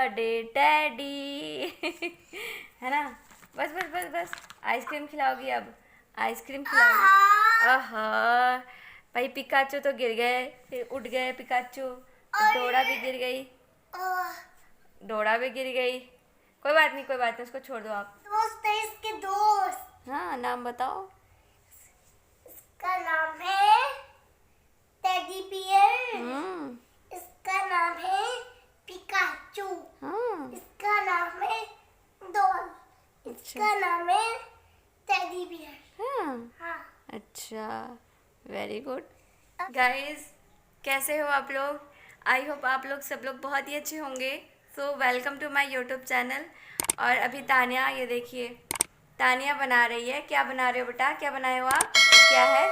Birthday teddy है ना। बस बस बस बस आइसक्रीम खिलाओगी अब, आइसक्रीम खिलाओगी। आहा भाई पिकाचू तो गिर गए, फिर उठ गए पिकाचू, डोरा भी गिर गई, डोरा भी गिर गई। कोई बात नहीं कोई बात नहीं, उसको छोड़ दो आप। दोस्त है इसके दोस्त। हाँ नाम बताओ। इसका नाम है टेडी बियर। हम्म। इसका नाम है पिकाचू। हाँ इसका नाम है डॉल। इसका नाम है टेडी बियर। हाँ हाँ। अच्छा वेरी गुड। गाइस कैसे हो आप लोग? आई होप आप लोग सब लोग बहुत ही अच्छे होंगे। So welcome to my YouTube channel. और अभी तानिया, ये देखिए तानिया बना रही है। क्या बना रहे हो बेटा, क्या बनाए हो आप? क्या है?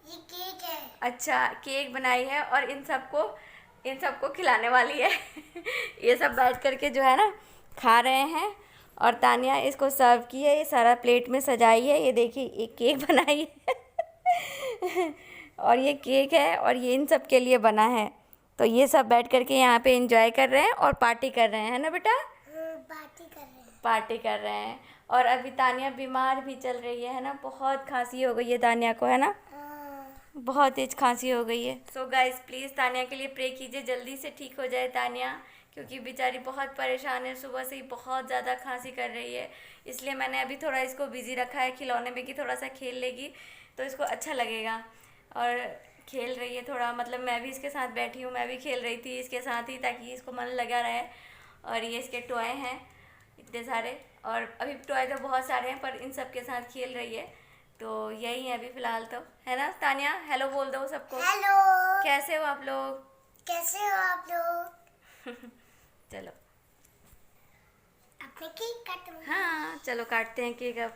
ये केक है। अच्छा केक बनाई है और इन सबको खिलाने वाली है ये सब बैठ करके जो है ना खा रहे हैं। और तानिया इसको सर्व की है, ये सारा प्लेट में सजाई है। ये देखिए एक केक बनाई है और ये केक है और ये इन सब के लिए बना है। तो ये सब बैठ करके यहाँ पे एंजॉय कर रहे हैं और पार्टी कर रहे हैं, है ना बेटा? पार्टी कर रहे हैं। पार्टी कर रहे हैं। और अभी तानिया बीमार भी चल रही है ना, बहुत खांसी हो गई है तानिया को, है ना? बहुत तेज खांसी हो गई है। सो गाइस प्लीज़ तानिया के लिए प्रे कीजिए, जल्दी से ठीक हो जाए तानिया, क्योंकि बेचारी बहुत परेशान है, सुबह से ही बहुत ज़्यादा खांसी कर रही है। इसलिए मैंने अभी थोड़ा इसको बिज़ी रखा है खिलौने में कि थोड़ा सा खेल लेगी तो इसको अच्छा लगेगा। और खेल रही है थोड़ा, मतलब मैं भी इसके साथ बैठी हूँ, मैं भी खेल रही थी इसके साथ ही ताकि इसको मन लगा रहे। और ये इसके टॉय हैं इतने सारे, और अभी टॉय तो बहुत सारे हैं पर इन सब के साथ खेल रही है। तो यही है अभी फ़िलहाल तो, है ना तानिया? हेलो बोल दो सबको। हेलो। कैसे हो आप लोग? कैसे हो आप लोग? चलो अपने केक काटो। हाँ चलो काटते हैं केक अब।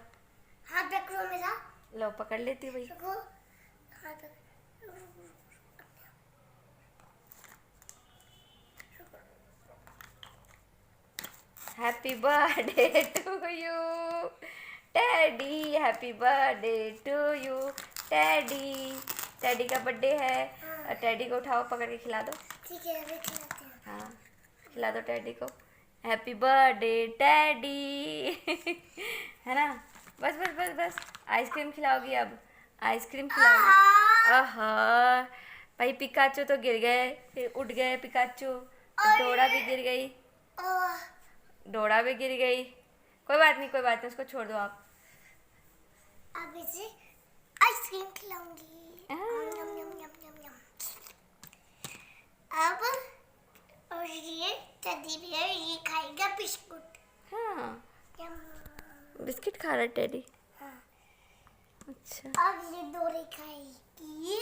हाथ रखो मेरा। लो पकड़ लेती भाई। रखो हाथ रखो। Happy birthday to you Teddy, happy birthday to you Teddy. Teddy का बर्थडे है और टैडी को उठाओ, पकड़ के खिला दो। ठीक है अभी खिलाते हैं। हाँ खिला दो टैडी को। हैप्पी बर्थडे टैडी है ना। बस बस बस बस आइसक्रीम खिलाओगी अब, आइसक्रीम खिलाओगी। आहा भाई पिकाचू तो गिर गए, फिर उठ गए पिकाचू, डोरा भी गिर गई, डोरा भी गिर गई। कोई बात नहीं कोई बात नहीं, उसको छोड़ दो आप। अब इसे आइसक्रीम खिलाऊंगी। यम यम यम यम यम। अब और ये टेडी बियर ये खाएगा बिस्कुट। हाँ यम। बिस्किट खा रहा है टेडी। हाँ। अच्छा अब ये डोरी खाएगी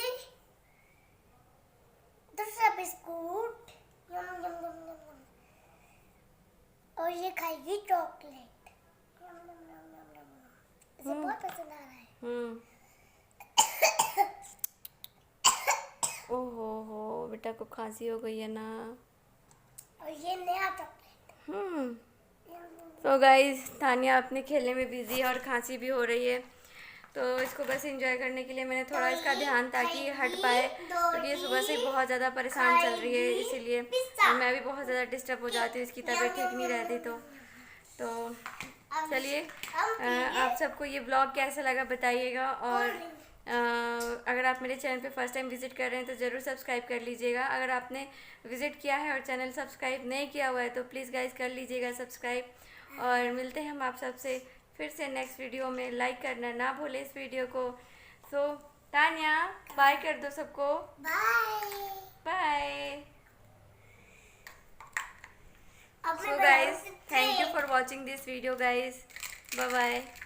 दूसरा बिस्कुट। यम यम यम यम यम। और ये खाएगी चॉकलेट। यम यम यम यम यम। इसे बहुत पसंद आ रहा है। ओहो हो बेटा को खांसी हो गई है ना। और ये नया चॉकलेट। तो गाइस तानिया अपने खेलने में बिजी है और खांसी भी हो रही है, तो इसको बस एंजॉय करने के लिए मैंने थोड़ा इसका ध्यान ताकि ये हट पाए, क्योंकि ये सुबह से बहुत ज़्यादा परेशान चल रही है इसीलिए। और मैं भी बहुत ज़्यादा डिस्टर्ब हो जाती हूँ, इसकी तबीयत ठीक नहीं रहती। तो चलिए आप सबको ये ब्लॉग कैसा लगा बताइएगा। और अगर आप मेरे चैनल पे फर्स्ट टाइम विज़िट कर रहे हैं तो ज़रूर सब्सक्राइब कर लीजिएगा। अगर आपने विज़िट किया है और चैनल सब्सक्राइब नहीं किया हुआ है तो प्लीज़ गाइस कर लीजिएगा सब्सक्राइब। और मिलते हैं हम आप सबसे फिर से नेक्स्ट वीडियो में। लाइक करना ना भूलें इस वीडियो को। सो तानिया बाय कर दो सबको। Bye bye. अब So guys, thank you for watching this video guys. Bye bye.